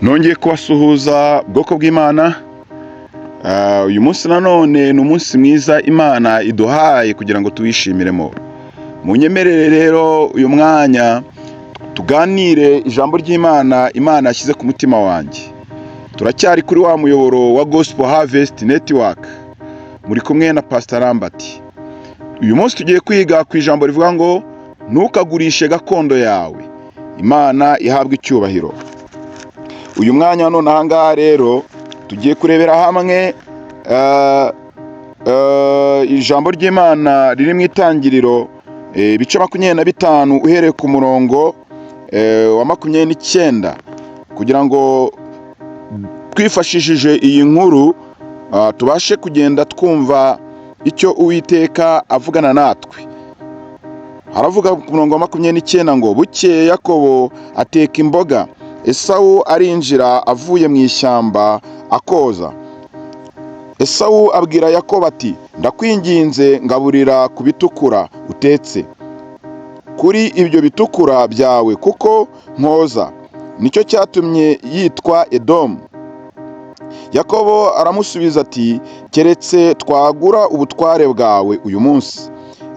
Nongeye kubasuhuza bwoko bw'Imana. Uyu munsi nanone ni umunsi mwiza Imana iduhaye kugira ngo tuwishimiremo. Munyemerere rero uyu mwanya tuganire ijambo ry'Imana Imana yashyize ku mutima wanjye. Turacyari kuri wa muyoboro wa Gospel Harvest Network. Muri kumwe na Pastor Lambert. Uyu munsi tugiye kwiga ku ijambo rivuga ngo ntukagurishe gakondo yawe. Imana ihabwe icyubahiro. Uyu mwanya none ahangaha rero tugiye kurebera hamwe ijambo ry'Imana riri mu itangiriro ibice 25 uhereye ku murongo wa 29 kugira ngo twifashishije iyi nkuru tubashe kugenda twumva icyo Uwiteka avugana natwe. Haravuga ku murongo wa 29 ngo bukeye Yakobo ateka imboga, Esawu arinjira avuye mu ishyamba akoza. Esawu abwira Yakobo ati ndakwinginze ngaburira ku bitukura utetse kuri ibyo bitukura byawe kuko nkoza. Nicyo cyatumye yitwa Edomu. Yakobo aramusubiza ati keretse twagura ubutware bwawe uyu munsi.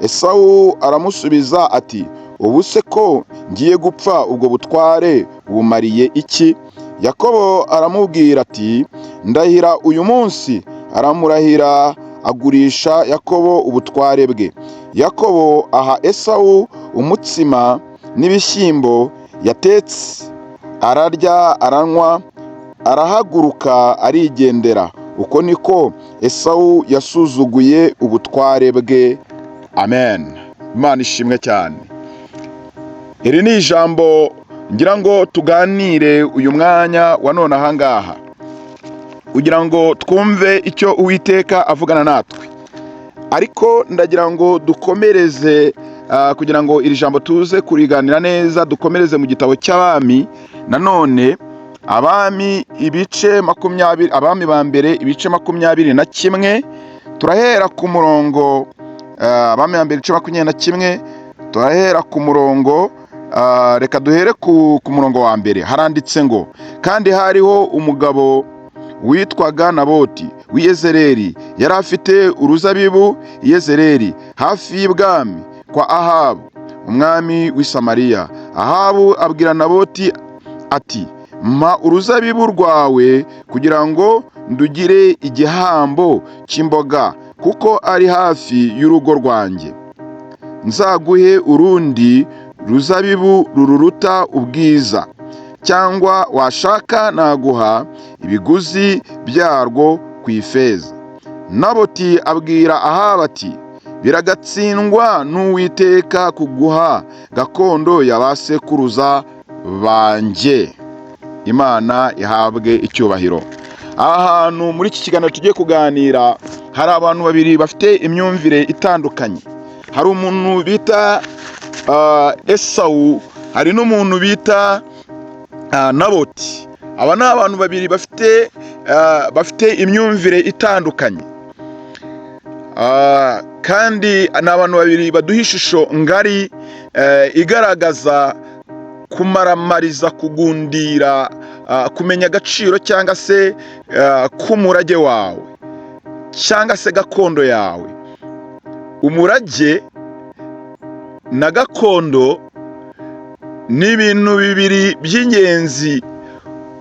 Esawu aramusubiza ati ubu se ko ngiye gupfa ubwo butware bumariye iki? Yakobo aramubwira ati ndahira uyu munsi. Aramurahira agurisha Yakobo ubutware bwe. Yakobo aha Esawu umutsima n'ibishyimbo yatetse, ararya aranywa, arahaguruka arigendera. Uko niko Esawu yasuzuguye ubutware bwe. Amen. Imana ishimwe cyane. Iri ni ijambo ngira ngo tuganire uyu mwanya wa none ahangaha kugira ngo twumve icyo Uwiteka avugana natwe. Ariko ndagira ngo dukomereze kugira ngo iri jambo tuze kuriganira neza, dukomereze mu gitabo cy'Abami. Nanone Abami ibice 20, Abami ba mbere ibice 21. Turahera ku murongo Abami ba mbere ibice 21. Turahera ku murongo reka duhere ku murongo wa mbere. Haranditse ngo kandi hariho umugabo witwaga Naboti w'i Yezereli, yari afite uruzabibu i Yezereli hafi y'ibwami kwa Ahabu umwami w'i Samariya. Ahabu abwira Naboti ati mpa uruzabibu rwawe kugira ngo ndugire igihambo cy'imboga kuko ari hafi y'urugo rwanjye. Nzaguhe urundi ruzabibu ruruta ubwiza, cyangwa washaka naguha ibiguzi byarwo ku ifeza. Naboti abwira Ahabu ati biragatsindwa n'Uwiteka kuguha gakondo y'abasekuruza banjye. Imana ihabwe icyubahiro. Ahantu muri iki kiganiro tugiye kuganira hari abantu babiri bafite imyumvire itandukanye. Hari umuntu bita Esawu, hari n'umuntu bita Naboti. Aba ni abantu babiri bafite imyumvire itandukanye, kandi ni abantu babiri baduha ishusho ngari igaragaza kumaramariza, kugundira, kumenya agaciro cyangwa se k'umurage wawe cyangwa se gakondo yawe. Umurage na gakondo ni ibintu bibiri by'ingenzi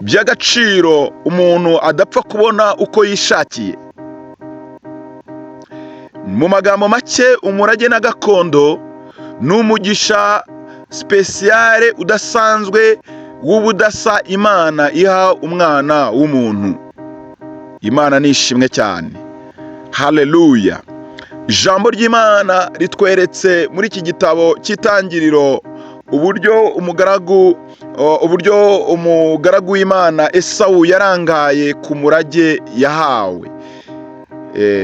by'agaciro umuntu adapfa kubona uko yishakiye. Mu magambo make, umurage na gakondo ni umugisha spesiyale udasanzwe w'ubudasa Imana iha umwana w'umuntu. Imana nishimwe cyane. Haleluya. Ijambo ry'Imana ritweretse muri iki gitabo cy'itangiriro uburyo umugaragu w'Imana Esawu yarangaye ku murage yahawe.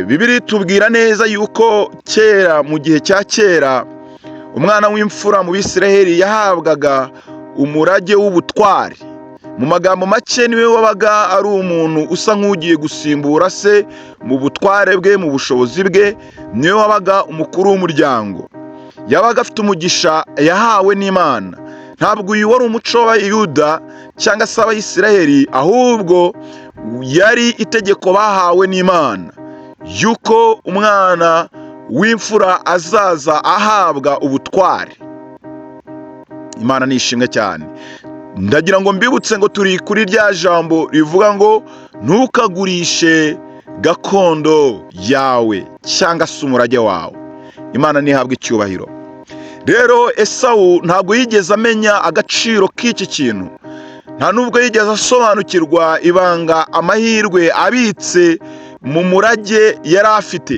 Bibiri tubwira neza yuko kera, mu gihe cya kera, umwana w'imfura mu Bisiraheli yahabwaga umurage w'ubutware. Mu magambo make, niwe wabaga ari umuntu usa nk'ugiye gusimbura se mu butware bwe, mu bushobozi bwe. Niwe wabaga umukuru w'umuryango. Yabaga afite umugisha yahawe n'Imana. Ntabwo uyu wari umuco w'Abayuda cyangwa se Abayisiraheli, ahubwo yari itegeko bahawe n'Imana yuko umwana w'imfura azaza ahabwa ubutware. Imana nishimwe cyane. Ndagira ngo mbibutse ngo turi kuri rya jambo rivuga ngo ntukagurishe gakondo yawe cyangwa se umurage wawe. Imana nihabwe icyubahiro. Rero Esawu ntabwo yigeze amenya agaciro k'iki kintu, nta nubwo yigeze asobanukirwa ibanga amahirwe abitse mu murage yari afite,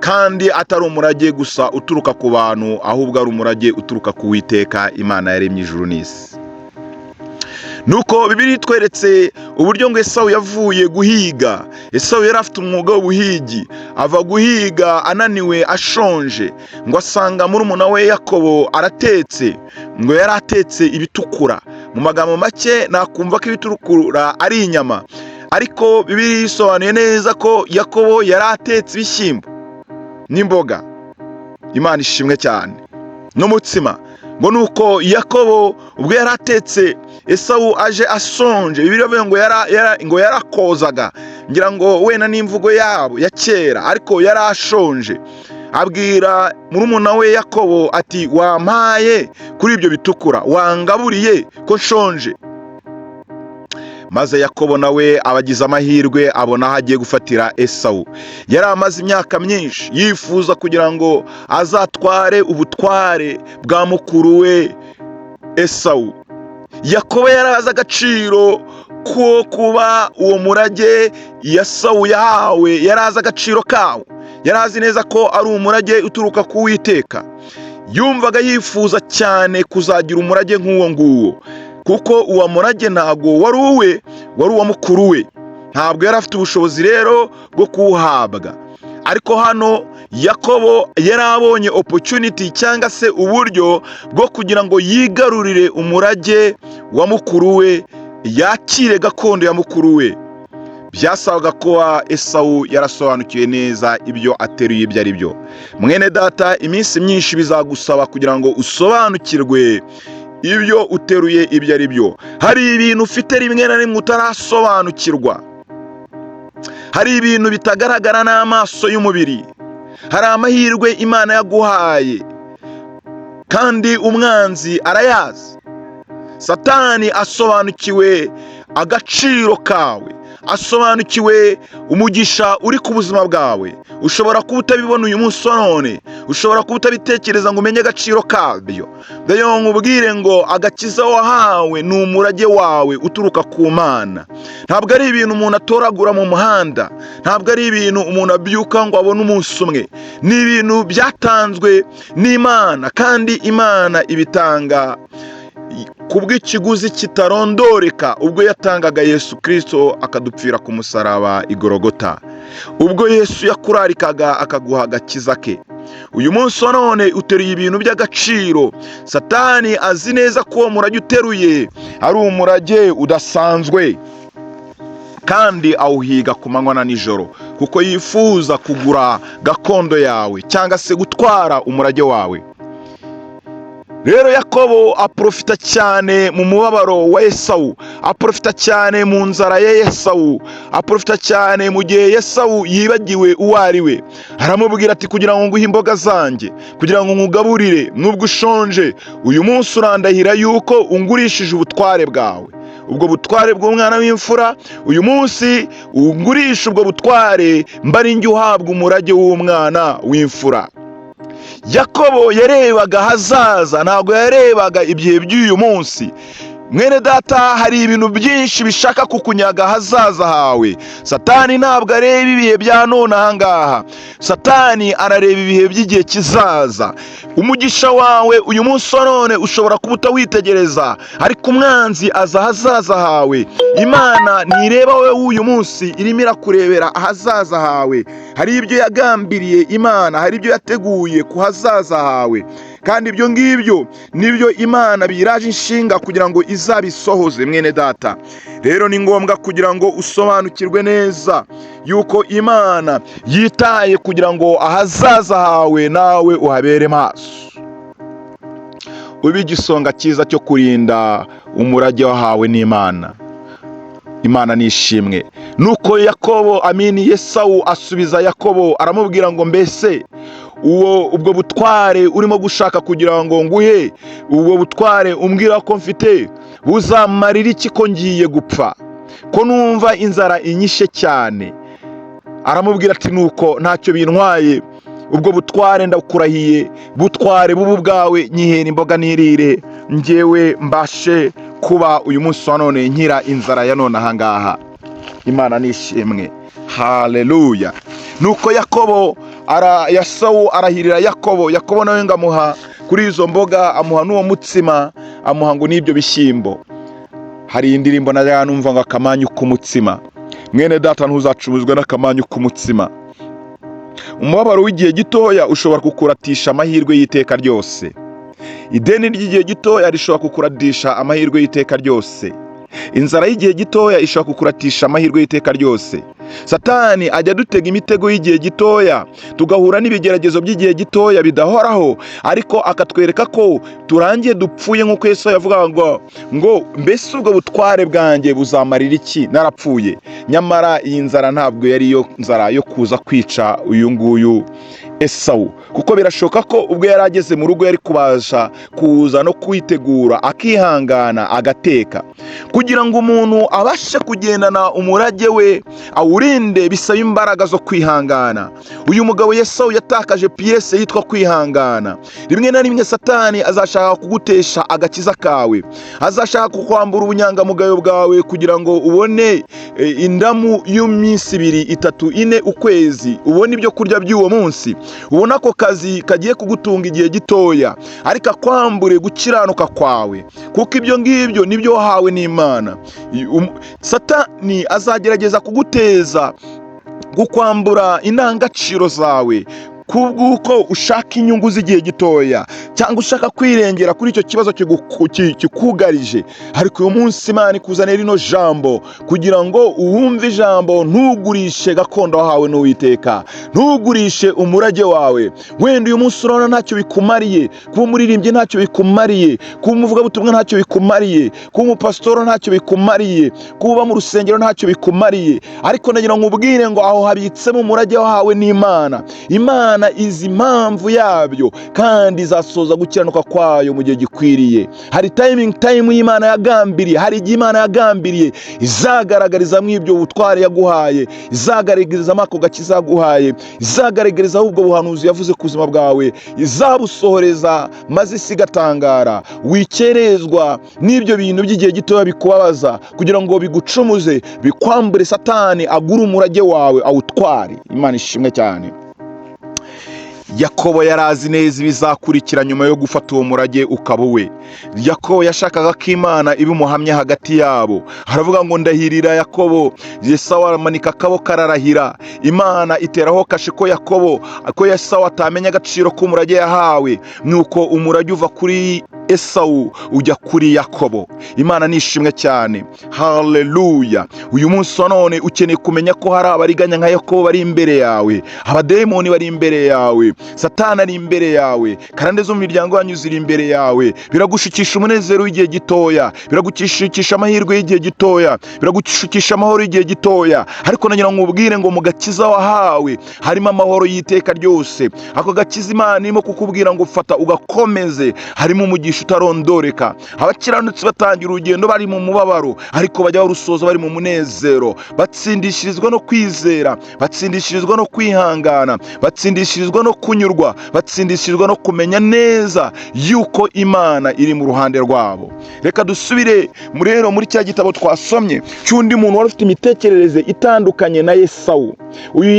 kandi atari umurage gusa uturuka ku bantu, ahubwo ari umurage uturuka ku Uwiteka Imana yaremye ijuru n'isi. Nuko Bibiliya itweretse uburyo ngo Esawu yavuye guhiga. Esawu yari afite umwuga w'ubuhigi, ava guhiga ananiwe ashonje, ngo asanga murumuna we Yakobo aratetse, ngo yari atetse ibitukura. Mu magambo make nakumva ko ibitukura ari inyama, ariko Bibiliya isobanuye neza ko Yakobo yari atetse ibishyimbo n'imboga. Imana ishimwe cyane, n'umutsima. Ngo nuko Yakobo ubwo yari atetse, Esawu aje asonje. Bibiliya ivuga ngo yarakozaga, ngira ngo wenda n'imvugo yabo ya kera, ariko yari ashonje. Abwira murumuna we Yakobo ati, wampaye kuri ibyo bitukura, wangaburiye ko nshonje. Maze Yakobo nawe abagize amahirwe, abona aho agiye gufatira Esawu. Yari amaze imyaka myinshi yifuza kugira ngo azatware ubutware bwa mukuru we Esawu. Yakobo yari azi agaciro ko kuba uwo murage Esawu yahawe, yari azi agaciro kawo, yari azi neza ko ari umurage uturuka ku Uwiteka. Yumvaga yifuza cyane kuzagira umurage nk'uwo nguwo, kuko uwo murage ntabwo wari uwe, wari uwa mukuru we. Ntabwo yari afite ubushobozi rero bwo kuwuhabwa. Ariko hano Yakobo yari abonye opportunity cyangwa se uburyo bwo kugira ngo yigarurire umurage wa mukuru we, yakire gakondo ya mukuru we. Byasabaga ko Esawu yarasobanukiwe neza ibyo ateruye ibyo ari byo. Mwene data, iminsi myinshi bizagusaba kugira ngo usobanukirwe ibyo uteruye ibyo ari byo. Hari ibintu ufite rimwe na rimwe utarasobanukirwa, hari ibintu bitagaragara n'amaso y'umubiri, hari amahirwe Imana yaguhaye kandi umwanzi arayazi. Satani asobanukiwe agaciro kawe, asobanukiwe umugisha uri ku buzima bwawe. Ushobora kuba utabibona uyu munsi wa none, ushobora kuba utabitekereza ngo umenye agaciro kabyo. Ndayo nkubwire ngo agakiza wahawe ni umurage wawe uturuka ku Mana. Ntabwo ari ibintu umuntu atoragura mu muhanda, ntabwo ari ibintu umuntu abyuka ngo abone umunsi umwe. Ni ibintu byatanzwe n'Imana, kandi Imana ibitanga kubw'ikiguzi kitarondoreka, ubwo yatangaga Yesu Kristo akadupfira ku musaraba i Golgotha. Ubwo Yesu yakurarikaga akaguha agakiza ke. Uyu munsi wa none uteruye ibintu by'agaciro. Satani azi neza ko uwo murage uteruye ari umurage udasanzwe, kandi awuhiga ku manywa na nijoro, kuko yifuza kugura gakondo yawe cyangwa se gutwara umurage wawe. Rero Yakobo aprofita cyane mu mubabaro wa Esawu, aprofita cyane mu nzara ya Esawu, aprofita cyane mu gihe Esawu yibagiwe uwo ari we. Aramubwira ati, kugira ngo nguhe imboga zanjye, kugira ngo nkugaburire nubwo ushonje, uyu munsi urandahira yuko ungurishije ubutware bwawe, ubwo butware bw'umwana w'imfura. Uyu munsi ungurisha ubwo butware, mba ari njye uhabwa umurage w'umwana w'imfura. Yakobo yarebaga hazaza, ntabwo yarebaga ibihe by'uyu munsi. Mwene data, hari ibintu byinshi bishaka kukunyaga hazaza hawe. Satani ntabwo areba ibihe bya none aha ngaha, Satani arareba ibihe by'igihe kizaza. Umugisha wawe uyu munsi wa none ushobora kuba utawitegereza, ariko umwanzi aza hazaza hawe. Imana ntireba wowe w'uyu munsi, irimo irakurebera ahazaza hawe. Hari ibyo yagambiriye Imana, hari ibyo yateguye ku hazaza hawe, kandi ibyo ngibyo nibyo Imana biraje inshinga kugira ngo izabisohoze. Mwene data, rero ni ngombwa kugira ngo usobanukirwe neza yuko Imana yitaye kugira ngo ahazaza hawe nawe uhabere maso. ube igisonga cyiza cyo kurinda umurage wahawe n'Imana. Imana nishimwe. Nuko Yesawu asubiza Yakobo aramubwira ngo mbese ubwo butware urimo gushaka kugira ngo nguhe, ubwo butware umbwira ko mfite buzamarira iki ko ngiye gupfa, ko numva inzara inyishe cyane? Aramubwira ati nuko ntacyo bintwaye, ubwo butware ndakurahiye, butware bubu bwawe, nyihera imboga nirire, njyewe mbashe kuba uyu munsi wa none nkira inzara ya none ahangaha. Imana nishimwe. Haleluya. Nuko Yesawu arahirira Yakobo nawe ngamuha kuri izo mboga, amuha n'uwo mutsima, amuha ngo n'ibyo bishyimbo. Hari indirimbo najya numva ngo akamanyu k'umutsima. Mwene data, ntuzacubuzwe n'akamanyu k'umutsima. Umubabaro w'igihe gitoya ushobora kukuratisha amahirwe y'iteka ryose. Ideni ry'igihe gitoya rishobora kukuratisha amahirwe y'iteka ryose. Inzara y'igihe gitoya ishobora kukuratisha amahirwe y'iteka ryose. Satani ajya dutega imitego y'igihe gitoya, tugahura n'ibigeragezo by'igihe gitoya bidahoraho, ariko akatwereka ko turangiye dupfuye, nk'uko Yesu yavuga ngo mbese ubwo butware bwanjye buzamarira iki narapfuye? Nyamara iyi nzara ntabwo yari yo nzara yo kuza kwica uyu nguyu Esawu, kuko birashoboka ko ubwo yari ageze mu rugo yari kubasha kuza no kwitegura akihangana agateka. Kugira ngo umuntu abashe kugendana umurage we awurinde, bisaba imbaraga zo kwihangana. Uyu mugabo Yesawu yatakaje piyese yitwa kwihangana. Rimwe na rimwe Satani azashaka kugutesha agakiza kawe, azashaka kukwambura ubunyangamugayo bwawe kugira ngo ubone indamu y'iminsi 2, 3, 4 ukwezi, ubone ibyo kurya by'uwo munsi, ubona ko kazi kagiye kugutunga igihe gitoya, ariko akwambure gukiranuka kwawe, kuko ibyo ngibyo nibyo wahawe n'Imana. Satani azagerageza kuguteza gukwambura indangagaciro zawe kubw'uko ushaka inyungu z'igihe gitoya, cyangwa ushaka kwirengera kuri icyo kibazo kikugarije. Ariko uyu munsi Imana ikuzanira rino jambo kugira ngo uwumve ijambo, ntugurishe gakondo wahawe n'Uwiteka, ntugurishe umurage wawe. Wenda uyu munsi urabona ntacyo bikumariye, kuba umuririmbyi ntacyo bikumariye, kuba umuvugabutumwa ntacyo bikumariye, kuba umupasitoro ntacyo bikumariye, kuba mu rusengero ntacyo bikumariye, ariko nagira ngo ubwire ngo aho habitsemo umurage wahawe n'Imana. Imana izi impamvu yabyo, kandi izasoza gukiranuka kwayo mu gihe gikwiriye. Hari time y'Imana yagambiriye, hari igihe Imana yagambiriye izagaragariza mw'ibyo butware yaguhaye, izagaragariza ako gakiza yaguhaye, izagaragariza ubwo buhanuzi yavuze ku buzima bwawe, izabusohoreza maze isi igatangara. Wikerezwa n'ibyo bintu by'igihe gitoya bikubabaza kugira ngo bigucumuze, bikwambure Satani agura umurage wawe awutware. Imana ishimwe cyane. Yakobo yarazi neza ibizakurikira nyuma yo gufata uwo murage ukaba we. Yakobo yashakaga ko Imana ibimuhamya hagati yabo. Haravuga ngo ndahirira Yakobo. Yesawu aramanika akaboko ararahira. Imana iteraho kashe ko Yesawu atamenya agaciro k'umurage yahawe, nuko umurage uva kuri Esawu ujya kuri Yakobo. Imana nishimwe cyane. Haleluya. Uyu munsi wa none ukeneye kumenya ko hari abariganya nka Yakobo bari imbere yawe, abademoni bari imbere yawe, Satani ari imbere yawe, karande zo mu miryango yanyu ziri imbere yawe. Biragushikisha umunezero w'igihe gitoya, biragushikisha amahirwe y'igihe gitoya, biragushikisha amahoro y'igihe gitoya, ariko nagira ngo ubwire ngo mu gakiza wahawe harimo amahoro y'iteka ryose. Ako gakiza Imana irimo kukubwira ngo fata ugakomeze, harimo umugisha utarondoreka. Abakiranutsi batangira urugendo bari mu mubabaro, ariko bajya barusoza bari mu munezero, batsindishirizwa no kwizera, batsindishirizwa no kwihangana, batsindishirizwa no kunyurwa, batsindishirizwa no kumenya neza yuko Imana iri mu ruhande rwabo. Reka dusubire muri cya gitabo twasomye cy'undi muntu wari ufite imitekerereze itandukanye na Yesawu. Uyu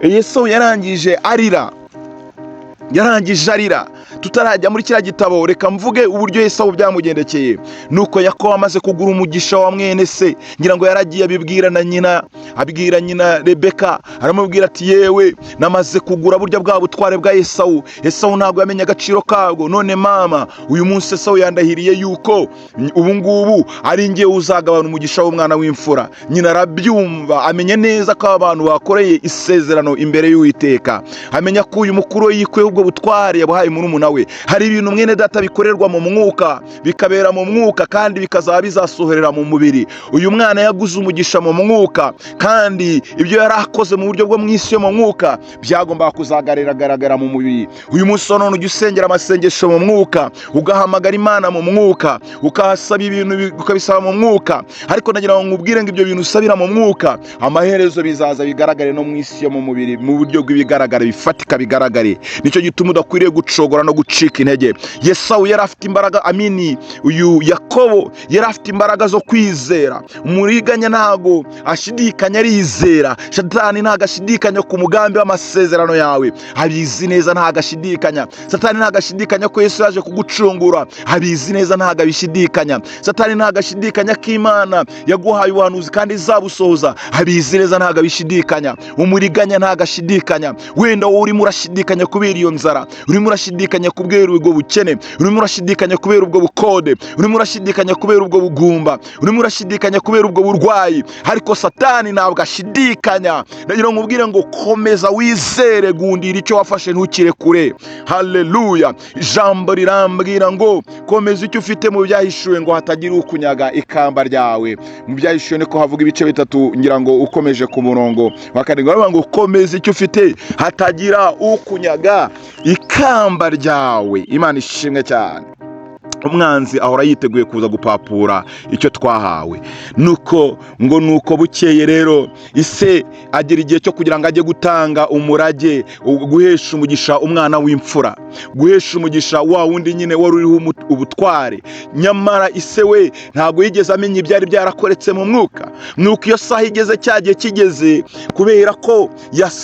Yesawu yarangije arira. Tutarajya muri kiriya gitabo, reka mvuge uburyo Yesawu byamugendekeye. Nuko Yakobo amaze kugura umugisha wa mwene se, ngira ngo yaragiye abibwira nyina Rebeka, aramubwira ati yewe namaze kugura burya bwa butware bwa Yesawu. Yesawu ntabwo yamenye agaciro kabwo. None mama, uyu munsi Yesawu yandahiriye yuko ubu ngubu ari njye uzagabana umugisha w'umwana w'imfura. Nyina arabyumva, amenye neza ko abantu bakoreye isezerano imbere y'Uwiteka, amenya ko uyu mukuru yikwe ubwo butware yabuhaye murumuna nawe. Hari ibintu mwene data bikorerwa mu mwuka, bikabera mu mwuka kandi bikazaba bizasohorera mu mubiri. Uyu mwana yaguze umugisha mu mwuka, kandi ibyo yari akoze mu buryo bwo mu isi yo mu mwuka byagombaga kuzagaragara mu mubiri. Uyu munsi none ujya usengera amasengesho mu mwuka, ugahamagara Imana mu mwuka, ukahasaba ibintu ukabisaba mu mwuka, ariko nagira ngo nkubwire ngo ibyo bintu usabira mu mwuka amaherezo bizaza bigaragare no mu isi yo mu mubiri, mu buryo bw'ibigaragara bifatika bigaragare. Nicyo gituma udakwiriye gucogora no gucika intege. Yesawu yari afite imbaraga, uyu Yakobo yari afite imbaraga zo kwizera. Umuriganya ntago ashidikanya, arizera. Satani ntago ashidikanya ku mugambi w'amasezerano yawe, abizi neza ntago ashidikanya. Satani ntago ashidikanya ko Yesu yaje kugucungura, abizi neza ntago abishidikanya. Satani ntago ashidikanya ko Imana yaguhaye ubuhanuzi kandi izabusohoza, abizi neza ntago abishidikanya. Umuriganya ntago ashidikanya. Wenda wowe urimo urashidikanya kubera iyo nzara, urimo urashidikanya kubera ubwo bukene, urimo urashidikanya kubera ubwo bukode, urimo urashidikanya kubera ubwo bugumba, urimo urashidikanya kubera ubwo burwayi, ariko Satani ntabwo ashidikanya. Ndagira ngo nkubwire ngo komeza wizere, gundira icyo wafashe ntukire kure. Haleluya. Ijambo rirambwira ngo komeza icyo ufite mu byahishuwe ngo hatagira ukunyaga ikamba ryawe. Mu byahishuwe niko havuga ibice bitatu, ngira ngo ukomeje ku murongo wa karindwi baravuga ngo komeza icyo ufite hatagira ukunyaga ikamba ryawe. Imana ishimwe cyane. Umwanzi ahora yiteguye kuza gupapura icyo twahawe. Nuko bukeye rero ise agera igihe cyo kugira ngo ajye gutanga umurage, guhesha umugisha umwana w'imfura, guhesha umugisha wa wundi nyine wari uriho ubutware. Nyamara ise we ntabwo yigeze amenya ibyari byarakoretse mu mwuka. Nuko iyo saha igeze, cyagiye kigeze, kubera ko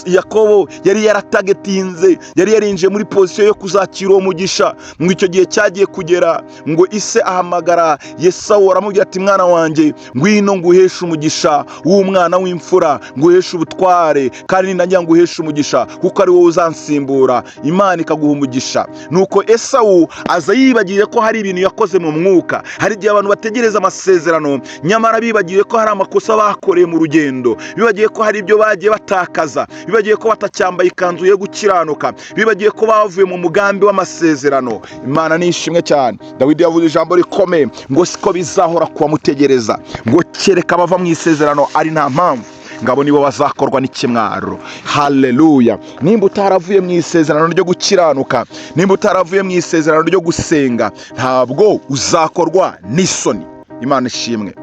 Yakobo yari yaratagetinze, yari yarinjiye muri position yo kuzakira uwo mugisha. Ngo icyo gihe cyagiye kugera, ngo ise ahamagara Yesawu aramubwira ati mwana wanjye, ngwino nguhesha umugisha w'umwana w'imfura, nguhesha ubutware, kandi nindangira nguhesha umugisha kuko ari wowe uzansimbura, Imana ikaguha umugisha. Nuko Esawu aza yibagiye ko hari ibintu yakoze mu mwuka. Hari igihe abantu bategereza amasezerano, nyamara bibagiye ko hari amakosa bakoreye mu rugendo, bibagiye ko hari ibyo bagiye batakaza, bibagiye ko batacyambaye ikanzu yo gukiranuka, bibagiye ko bavuye mu mugambi w'amasezerano. Imana ni ishimwe cyane. Dawidi yavuze ijambo rikomeye ngo siko bizahora kuba mutegereza, ngo kereka bava mu isezerano ari nta mpamvu, ngabo nibo bazakorwa n'ikimwaro. Haleluya. Nimba utaravuye mu isezerano ryo gukiranuka, nimba utaravuye mu isezerano ryo gusenga, ntabwo uzakorwa n'isoni. Imana ishimwe.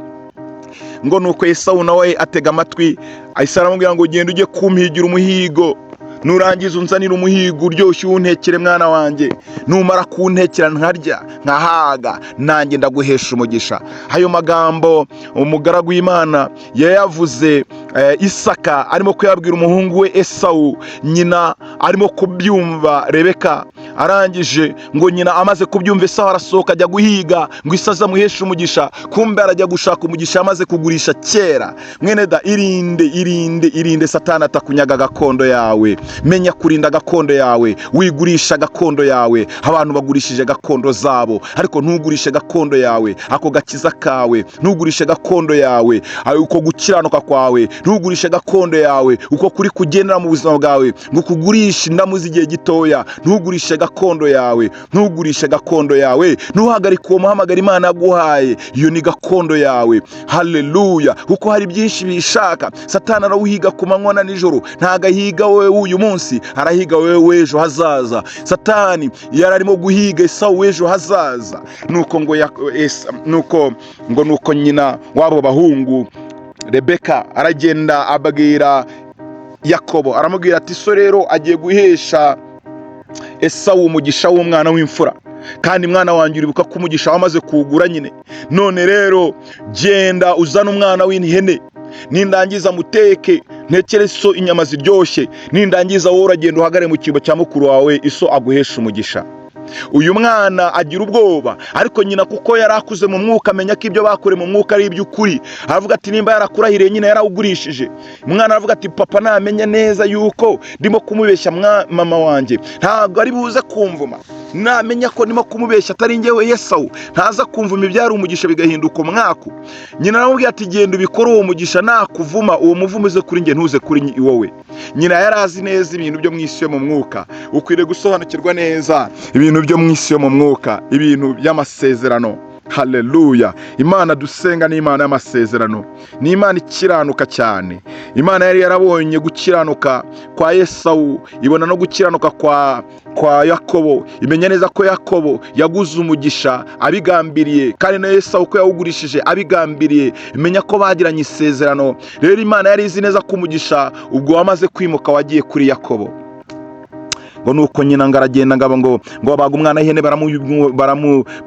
Ngo nuko Esawu nawe atega amatwi, ahise aramubwira ngo genda ujye kumpigira umuhigo, nurangiza unzanira umuhigo uryoshye untekere mwana wanjye, numara kuntekera nkarya nkahaga, nanjye ndaguhesha umugisha. Ayo magambo umugaragu w'Imana yayavuze Isaka arimo kuyabwira umuhungu we Esawu. Nyina arimo kubyumva, Rebeka arangije ngo nyina amaze kubyumva, Esawu arasohoka ajya guhiga ngo isaza muhesha umugisha. Kumbe arajya gushaka umugisha amaze kugurisha kera. Mwene da, irinde Satani atakunyaga gakondo yawe. Menya kurinda gakondo yawe, wigurisha gakondo yawe. Abantu bagurishije gakondo zabo, ariko ntugurishe gakondo yawe, ako gakiza kawe. Ntugurishe gakondo yawe, uko gukiranuka kwawe. Ntugurishe gakondo yawe, uko kuri kugendera mu buzima bwawe ngo kugurishe indamu z'igihe gitoya. Ntugurishe gakondo yawe, ntugurishe gakondo yawe. Ntuhagarike uwo muhamagara Imana yaguhaye, iyo ni gakondo yawe. Haleluya. Kuko hari byinshi bishaka. Satani arawuhiga ku manywa na nijoro, ntago ahiga wowe uyu munsi, arahiga wowe w'ejo hazaza. Satani yari arimo guhiga Esawu w'ejo hazaza. Nuko nyina w'abo bahungu Rebeka aragenda ababwira Yakobo, aramubwira ati so rero agiye guhesha Esawu umugisha w'umwana w'imfura, kandi mwana wanjye uribuka ko umugisha wamaze kuwugura nyine. None rero genda uzana umwana w'ihene, nindangiza muteke ntekere so inyama ziryoshye, nindangiza wowe uragenda uhagare mu cyimbo cya mukuru wawe, iso aguhesha umugisha. Uyu mwana agira ubwoba, ariko nyina kuko yarakuze mu mwuka, amenya ko ibyo bakore mu mwuka ari iby'ukuri. Aravuga ati nimba yarakurahiriye nyine yarawugurishije. Umwana aravuga ati papa namenya neza yuko ndimo kumubeshya mama wanjye, ntabwo ari buze kumvuma. Namenya ko ndimo kumubeshya atari njyewe Esawu, ntaza kumvuma ibyari umugisha bigahinduka umwaku. Nyina aramubwira ati genda ubikore uwo mugisha, nakuvuma uwo muvumo uze kuri njye ntuze kuri wowe. Nyina yarazi neza ibintu byo mu isi yo mu mwuka. Ukwiriye gusobanukirwa neza ibintu ibintu byo mu isi yo mu mwuka, ibintu by'amasezerano. Haleluya. Imana dusenga ni Imana y'amasezerano, ni Imana ikiranuka cyane. Imana yari yarabonye gukiranuka kwa Yesawu, ibona no gukiranuka kwa Yakobo, imenya neza ko Yakobo yaguze umugisha abigambiriye, kandi na Yesawu ko yawugurishije abigambiriye, imenya ko bagiranye isezerano. Rero Imana yari izi neza ko umugisha ubwo wamaze kwimuka wagiye kuri Yakobo. Ngo nuko nyina ngaragenda ngaba ngo babaga umwana w'ihene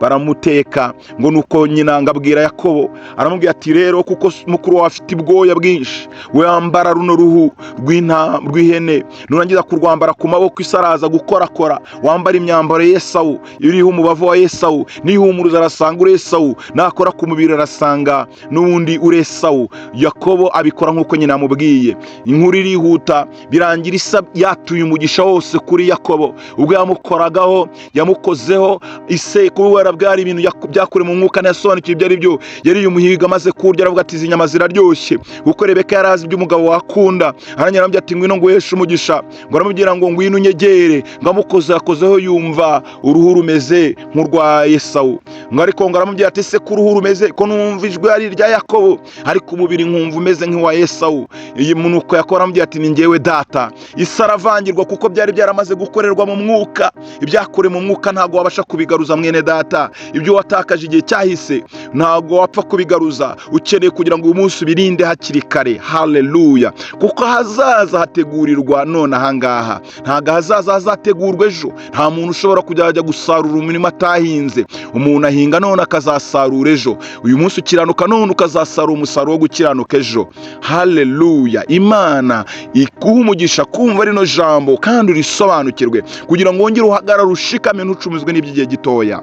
baramuteka. Ngo nuko nyina ngabwira Yakobo, aramubwira ati rero kuko mukuru wawe afite ubwoya bwinshi, we wambara runo ruhu rw'ihene, nurangiza kurwambara ku maboko isaraza gukorakora, wambara imyambaro ya Yesawu iriho umubavu wa Yesawu, nihumuruza arasanga uri Yesawu, nakora ku mubiri arasanga n'ubundi uri Yesawu. Yakobo abikora nk'uko nyina amubwiye. Inkuru irihuta, birangira Isa yatuye umugisha wose kuri Yakobo. Ubwo yamukoragaho, yamukozeho, ise kubera bwari ibintu byakure mu mwuka nasobanukiye ibyo ari byo. Yari umuhiga amaze kurya, aravuga ati izi nyama ziraryoshye, kuko Rebeka yarazi ibyo umugabo wakunda. Aranyarambye ati ngwino nguheshe umugisha. Ngo aramubwira ngo ngwino unyegere. Ngo amukozeho yumva uruhu rumeze nk'urwa Yesawu. Ngo ariko ngo aramubwira ati se ku ruhu rumeze ko numva ijwi ari rya Yakobo, ariko umubiri nkumva umeze nk'uwa Yesawu. Iyi munuko yakora aramubwira ati ni njyewe data. Isa aravangirwa kuko byari byaramaze gukorerwa mu mwuka. Ibyakore mu mwuka ntago wabasha kubigaruza mwene data. Ibyo watakaje igihe cyahise ntago wapfa kubigaruza. Ukeneye kugira ngo uyu munsi ubirinde hakiri kare. Haleluya. Kuko hazaza hategurirwa none ahangaha, ntago hazaza hazategurwa ejo. Nta muntu ushobora kujya gusarura umurima atahinze. Umuntu ahinga none akazasarura ejo. Uyu munsi ukiranuka none ukazasarura umusaruro wo gukiranuka ejo. Haleluya. Imana ikuha umugisha kumva rino jambo kandi urisobanukirwe, kugira ngo wongere uhagarare ushikame ntucumizwe n'iby'igihe gitoya.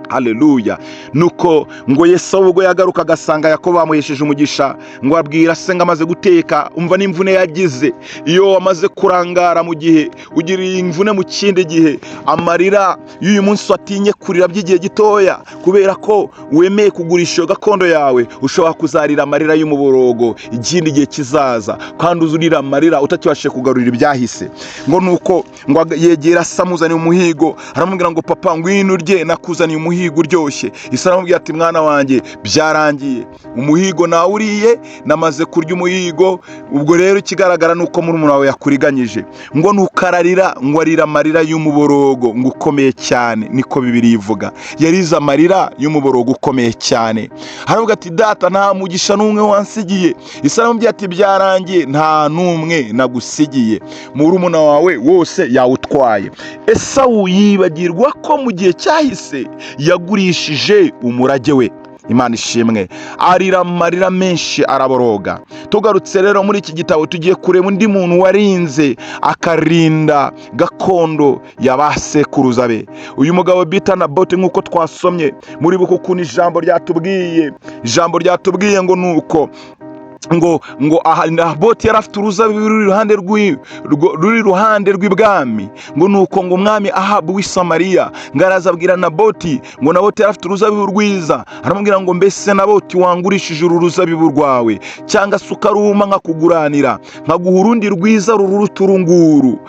Haleluya. Nuko ngo Yesawu ubwo yagaruka agasanga Yakobo bamuhesheje umugisha, ngo abwira se ngo amaze guteka. Umva n'imvune yagize. Iyo wamaze kurangara mu gihe ugira imvune mu kindi gihe, amarira y'uyu munsi watinye kurira by'igihe gitoya kubera ko wemeye kugurisha iyo gakondo yawe, ushobora kuzarira amarira y'umuborogo ikindi gihe kizaza, kandi uzurira amarira utakibashije kugarurira ibyahise. Ngo nuko ngo yegera samuzaniye umuhigo, aramubwira ngo papa ngwino urye, nakuzaniye umuhigo uryoshye. Isa aramubwira ati mwana wanjye byarangiye, umuhigo nawe uriye, namaze kurya umuhigo. Ubwo rero ikigaragara nuko murumuna wawe yakuriganyije. Ngo nukararira, ngo arira amarira y'umuborogo ngo ukomeye cyane, niko Bibiliya ivuga. Yarize amarira y'umuborogo ukomeye cyane. Aravuga ati data nta mugisha n'umwe wansigiye. Isa aramubwira ati byarangiye, nta n'umwe nagusigiye, murumuna wawe wose yawutwaye. Esawu yibagirwa ko mu gihe cyahise yagurishije umurage we. Imana ishimwe. Arira amarira menshi araboroga. Tugarutse rero muri iki gitabo tugiye kureba undi muntu warinze akarinda gakondo y'abasekuruza be. Uyu mugabo bita Naboti nk'uko twasomye muri bukuku n'ijambo ryatubwiye ngo nuko ngo Naboti yari afite uruzabibu ruri iruhande rw'ibwami. Ngo nuko ngo umwami Ahabu w'i Samariya ngo arazabwira Naboti, ngo Naboti yari afite uruzabibu rwiza. Aramubwira ngo mbese Naboti wangurishije uru ruzabibu rwawe, cyangwa se ukaruma nkakuguranira nkaguha urundi rwiza ruruta uru nguru?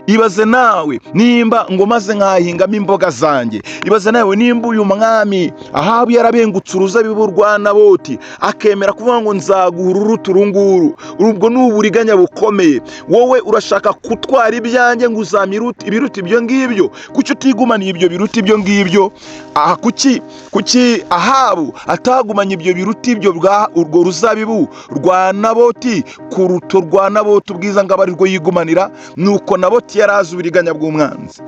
Ibaze nawe nimba ngo maze nkahingamo imboga zanjye. Ibaze nawe nimba uyu mwami Ahabu yarabengutse uruzabibu rwa Naboti akemera kuvuga ngo nzaguha ururuta uru nguru. Ubwo ni uburiganya bukomeye. Wowe urashaka kutwara ibyanjye ngo uzamira ibiruta ibyo ngibyo. Kuki utigumaniye ibyo biruta ibyo ngibyo? Kuki Ahabu atagumanye ibyo biruta ibyo urwo ruzabibu rwa Naboti kuruta rwa Naboti ubwiza ngo abarirwo yigumanira? Nuko Naboti yarazi uburiganya bw'umwanzi.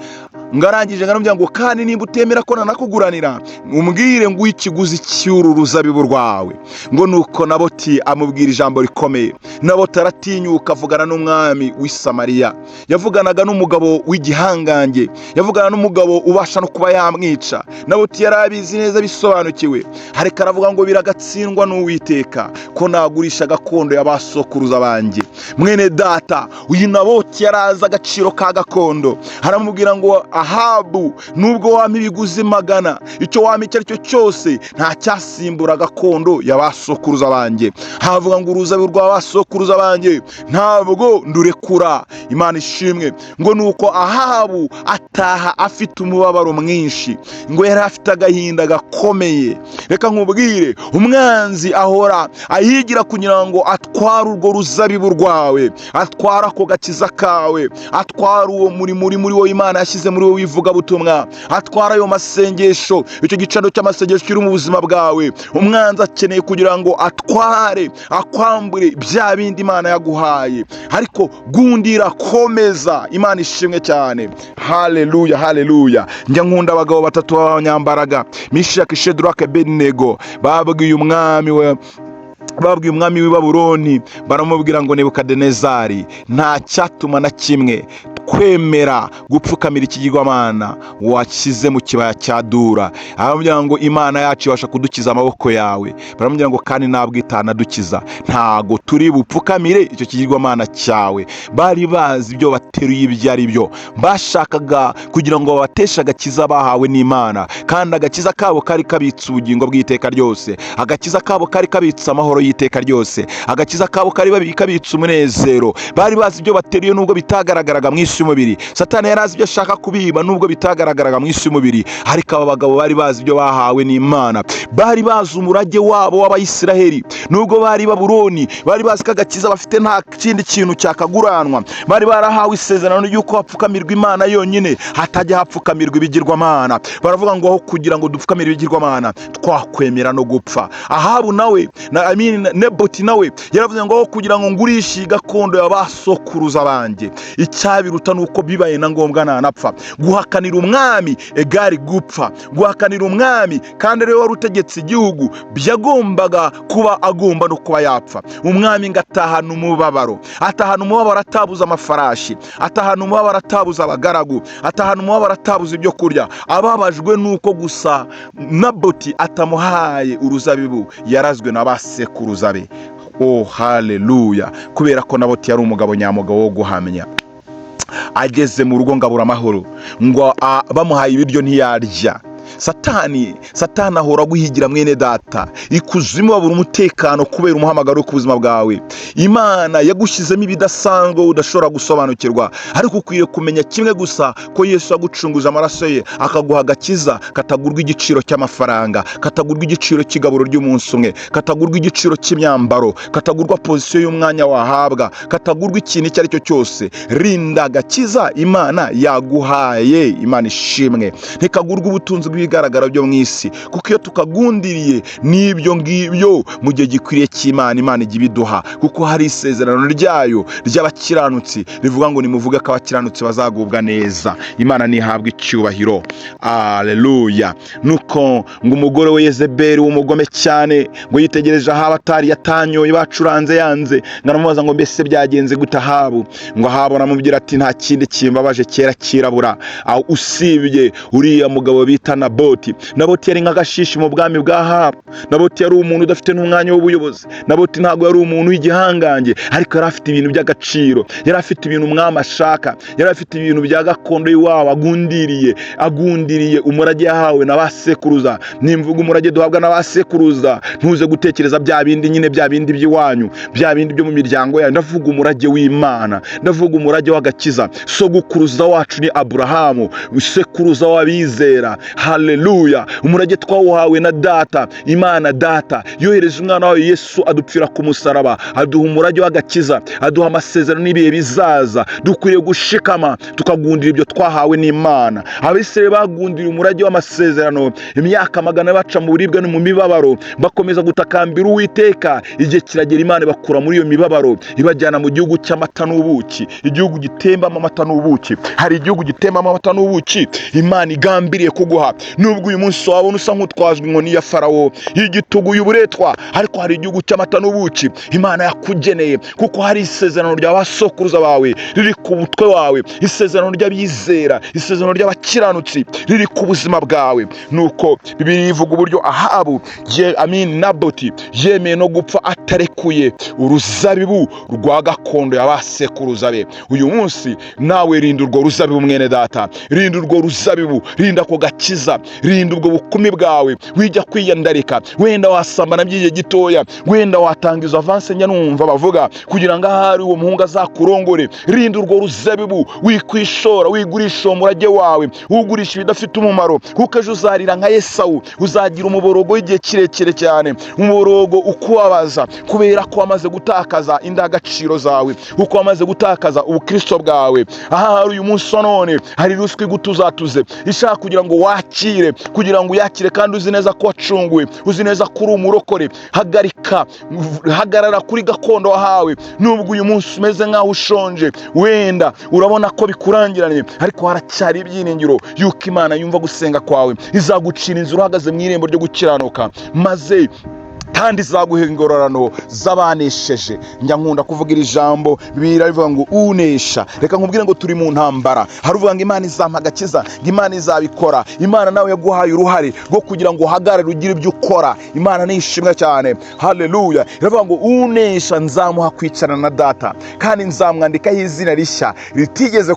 Ngarangije ngaramubwira ngo kandi nimba utemera ko nanakuguranira, umbwire ngo ikiguzi cy'uru ruzabibu rwawe. Ngo nuko Naboti amubwira ijambo rikomeye. Naboti aratinyuka avugana n'umwami w'i Samariya. Yavuganaga n'umugabo w'igihangange, yavugana n'umugabo ubasha no kuba yamwica. Naboti yarabizi neza bisobanukiwe, ariko aravuga ngo biragatsindwa n'Uwiteka ko nagurisha gakondo y'abasokuruza banjye. Mwene data, uyu Naboti yarazi agaciro ka gakondo. Aramubwira ngo Ahabu, nubwo wampa ibiguzi magana, icyo wampa icyo ari cyo cyose nta cyasimbura gakondo y'abasokuruza banjye. Havuga ngo uruzabibu rw'abasokuruza banjye ntabwo ndurekura. Imana ishimwe. Ngo nuko Ahabu ataha afite umubabaro mwinshi, ngo yari afite agahinda gakomeye. Reka nkubwire, umwanzi ahora ahigira kugira ngo atware urwo ruzabibu rwawe, atwara ako gakiza kawe, atwara uwo muri wowe Imana yashyize muri wowe ivugabutumwa, atwara ayo masengesho, icyo giciro cy'amasengesho kiri mu buzima bwawe. Umwanzi akeneye kugira ngo atware, akwambure bya bindi Imana yaguhaye. Ariko gundira, komeza. Imana ishimwe cyane. Haleluya, haleluya. Njya nkunda abagabo batatu b'abanyambaraga, Meshaki, Shadraka, Abednego. babwiye umwami w'i Babuloni, baramubwira ngo Nebukadinezari, nta cyatuma na kimwe kwemera gupfukamira ikigirwamana washyize mu kibaya cya Dura. Aramubwira ngo Imana yacu ibasha kudukiza amaboko yawe. Baramubwira ngo kandi ntabwo itanadukiza, ntago turi bupfukamire icyo kigirwamana cyawe. Bari bazi ibyo bateruye ibyo ari byo, bashakaga kugira ngo babateshe agakiza bahawe n'Imana, kandi agakiza kabo kari kabitse ubugingo bw'iteka ryose, agakiza kabo kari kabitse amahoro y'iteka ryose, agakiza kabo kari kabitse umunezero. Bari bazi ibyo bateruye nubwo bitagaragaraga mu isi y'umubiri. Satani yari azi ibyo ashaka kubiba nubwo bitagaragaraga mu isi y'umubiri, ariko aba bagabo bari bazi ibyo bahawe n'Imana. Bari bazi umurage wabo w'Abayisiraheli, nubwo bari i Babuloni, bari bazi ko agakiza bafite nta kindi kintu cyakaguranwa. Bari barahawe isezerano y'uko hapfukamirwa Imana yonyine, hatajya hapfukamirwa ibigirwamana. Baravuga ngo aho kugira ngo dupfukamire ibigirwamana, twakwemera no gupfa. Ahabu nawe Neboti nawe yaravuze ngo aho kugira ngo ngurishe gakondo y'abasokuruza banjye, icyabiruta nuko bibaye na ngombwa nanapfa. Guhakanira umwami egari gupfa, guhakanira umwami kandi rero wari utegetse igihugu, byagombaga kuba agomba no kuba yapfa. Umwami ngatahana umubabaro, atahana umubabaro atabuza amafarashi, atahana umubabaro atabuza abagaragu, atahana umubabaro atabuza ibyo kurya. Ababajwe nuko gusa Naboti atamuhaye uruzabibu yarazwe n'abasekuruza be. Oh haleluya. Kubera ko Naboti yari umugabo nyamugabo wo guhamya. Ageze mu rugo ngabura amahoro, ngo bamuhaye ibiryo ntiyarya. Satani ahora guhigira mwene data, ikuzimu babura umutekano kubera umuhamagaro ku buzima bwawe. Imana yagushyizemo ibidasanzwe udashobora gusobanukirwa, ariko ukwiye kumenya kimwe gusa, ko Yesu yagucunguje amaraso ye akaguha agakiza katagurwa igiciro cy'amafaranga, katagurwa igiciro cy'igaburo ry'umunsi umwe, katagurwa igiciro cy'imyambaro, katagurwa pozisiyo y'umwanya wahabwa, katagurwa ikintu icyo ari cyo cyose. Rinda agakiza Imana yaguhaye. Imana ishimwe. Ntikagurwa ubutunzi bw'ibigaragara byo mu isi, kuko iyo tukagundiriye n'ibyo ngibyo mu gihe gikwiriye cy'Imana, Imana ijya ibiduha, kuko hari isezerano ryayo ry'abakiranutsi rivuga ngo nimuvuge ko abakiranutsi bazagubwa neza. Imana nihabwa icyubahiro. Haleluya. Nuko ngo umugore we Yezebeli w'umugome cyane, ngo yitegereje Ahabu atari yatanyoye bacuranze yanze, ngaramubaza ngo mbese byagenze gute Ahabu? Ngo Ahabu aramubwira ati nta kindi kimbabaje kera kirabura aho usibye uriya mugabo bita Naboti. Naboti yari nk'agashishi mu bwami bwa Ahabu. Naboti yari umuntu udafite n'umwanya w'ubuyobozi. Naboti ntabwo yari umuntu w'igihangange, ariko yari afite ibintu by'agaciro, yari afite ibintu umwami ashaka, yari afite ibintu bya gakondo y'iwabo agundiriye umurage yahawe n'abasekuruza. Nimvuga umurage duhabwa n'abasekuruza, ntuze gutekereza bya bindi nyine, bya bindi by'iwanyu, bya bindi byo mu miryango yawe. Ndavuga umurage w'Imana, ndavuga umurage w'agakiza. Sogokuruza wacu ni Aburahamu, sekuruza w'abizera. Haleluya. Umurage twawuhawe na data. Imana data yohereje umwana wawe Yesu adupfira ku musaraba, aduha umurage w'agakiza, aduha amasezerano n'ibihe bizaza. Dukwiriye gushikama tukagundira ibyo twahawe n'Imana. Abisirayeli bagundira umurage w'amasezerano imyaka magana baca mu buribwe no mu mibabaro, bakomeza gutakambira Uwiteka. Igihe kiragera Imana ibakura muri iyo mibabaro, ibajyana mu gihugu cy'amata n'ubuki, igihugu gitembamo amata n'ubuki. Hari igihugu gitembamo amata n'ubuki Imana igambiriye kuguha. Nubwo uyu munsi wabona usa nk'utwazwe inkoni ya Farawo y'igitugu y'uburetwa, ariko hari igihugu cy'amata n'ubuki Imana yakugeneye, kuko hari isezerano ry'abasokuruza bawe riri ku mutwe wawe, isezerano ry'abizera, isezerano ry'abakiranutsi riri ku buzima bwawe. Nuko Bibiliya ivuga uburyo Ahabu Naboti yemeye no gupfa atarekuye uruzabibu rwa gakondo y'abasekuruza be. Uyu munsi nawe rinda urwo ruzabibu mwene data, rinda urwo ruzabibu, rinda ko gakiza, rinda ubwo bukumi bwawe, wijya kwiyandarika, wenda wasambana by'igihe gitoya, wenda watanga izo avance njya numva bavuga kugira ngo ahari uwo muhungu azakurongore. Rinda urwo ruzabibu, wikwishora, wigurisha umurage wawe, ugurisha ibidafite umumaro, kuko ejo uzarira nka Yesawu, uzagira umuborogo w'igihe kirekire cyane, umuborogo ukubabaza kubera ko wamaze gutakaza indangagaciro zawe, uko wamaze gutakaza ubukristo bwawe. Ahari uyu munsi none hari ruswa igutuzatuze ishaka kugira ngo wakire, kugira ngo uyakire kandi uzi neza ko wacunguwe, uzi neza ko uri umurokore. Hagarara kuri gakondo wahawe. Nubwo uyu munsi umeze nkaho ushonje, wenda urabona ko bikurangiranye, ariko haracyari ibyiringiro yuko Imana yumva gusenga kwawe, izagucira inzira uhagaze mu irembo ryo gukiranuka, maze kandi izaguha ingororano z'abanesheje. Njya nkunda kuvuga iri jambo, Bibiliya rivuga ngo unesha. Reka nkubwire ngo turi mu ntambara. Haruvuga ngo Imana izampa agakiza, ngo Imana izabikora. Imana nawe yaguhaye uruhare rwo kugira ngo uhagarare ugire ibyo ukora. Imana ni ishimwe cyane, haleluya. Iravuga ngo unesha nzamuha kwicarana na Data, kandi nzamwandikaho izina rishya ritigeze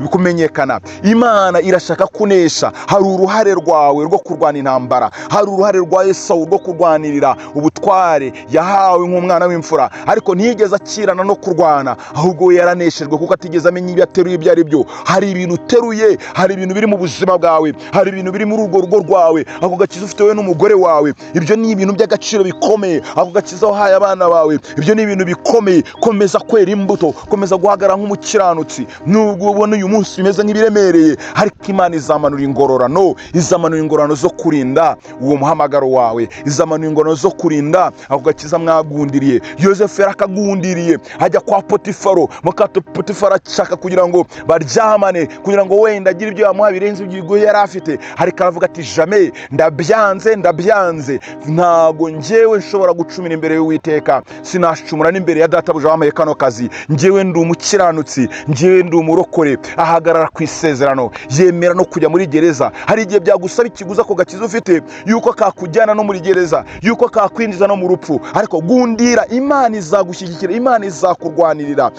kumenyekana. Imana irashaka kunesha. Hari uruhare rwawe rwo kurwana intambara, hari uruhare rwa Yesawu rwo kurwanirira ubutware yahawe nk'umwana w'imfura, ariko ntiyigeze akirana no kurwana, ahubwo yaraneshejwe kuko atigeze amenya ibyo ateruye ibyo ari byo. Hari ibintu uteruye, hari ibintu biri mu buzima bwawe, hari ibintu biri muri urwo rugo rwawe, ako gakiza ufite wowe n'umugore wawe, ibyo ni ibintu by'agaciro bikomeye. Ako gakiza wahaye abana bawe, ibyo ni ibintu bikomeye. Komeza kwera imbuto, komeza guhagarara nk'umukiranutsi. Nubwo ubona uyu munsi bimeze nk'ibiremereye, ariko Imana izamanura ingororano, izamanura ingororano zo kurinda uwo muhamagaro wawe, izamanura ingororano zo kurinda ako gakiza mwagundiriye. Yosefu yarakagundiriye, ajya kwa Potifaro, mukato Potifaro ashaka kugira ngo baryamane, kugira ngo wenda agire ibyo yamuha birenze ibyo yari afite, ariko aravuga ati jamais, ndabyanze, ntago njyewe nshobora gucumira imbere y'Uwiteka, sinashumura n'imbere ya databuja wamaye kano kazi. Njyewe ndi umukiranutsi, njyewe ndi umurokore. Ahagarara ku isezerano, yemera no kujya muri gereza. Hari igihe byagusaba ikiguza ko gakiza ufite, yuko kakujyana no muri gereza, yuko kakwinjiza no mu rupfu, ariko gundira. Imana izagushyigikira, Imana izakurwanirira.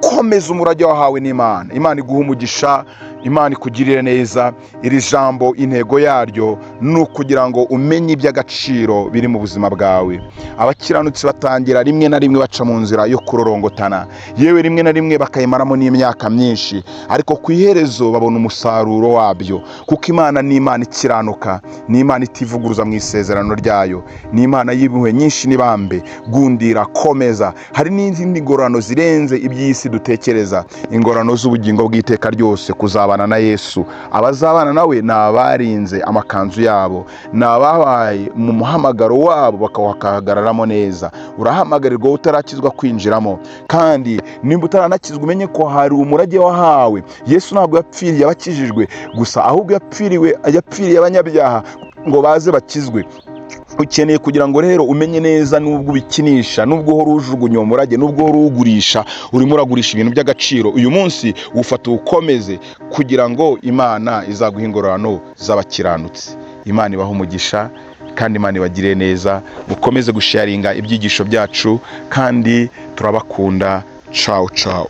Komeza umurage wahawe n'Imana. Imana iguha umugisha, Imana ikugirire neza. Iri jambo intego yaryo ni ukugira ngo umenye iby'agaciro biri mu buzima bwawe. Abakiranutsi batangira rimwe na rimwe baca mu nzira yo kurorongotana, yewe rimwe na rimwe bakayimaramo n'imyaka myinshi, ariko ku iherezo babona umusaruro wabyo, kuko Imana ni Imana ikiranuka, ni Imana itivuguruza mu isezerano ryayo, ni Imana y'impuhwe nyinshi n'ibambe. Gundira, komeza. Hari n'izindi ngororano zirenze iby'isi dutekereza, ingororano z'ubugingo bw'iteka ryose, kuzabana na Yesu. Abazabana nawe ni abarinze amakanzu yabo, ni ababaye mu muhamagaro wabo bakawuhagararamo neza. Urahamagarirwa utarakizwa kwinjiramo, kandi nimba utaranakizwa umenye ko hari umurage wahawe. Yesu ntabwo yapfiriye abakijijwe gusa, ahubwo yapfiriye abanyabyaha ngo baze bakizwe. Ukeneye kugira ngo rero umenye neza, nubwo ubikinisha, nubwo uhora ujugunya umurage, nubwo uhora uwugurisha, urimo uragurisha ibintu by'agaciro, uyu munsi ufata ukomeze kugira ngo Imana izaguha ingororano z'abakiranutsi. Imana ibaha umugisha, kandi Imana ibagire neza. Mukomeze gusharinga ibyigisho byacu, kandi turabakunda. Ciao ciao.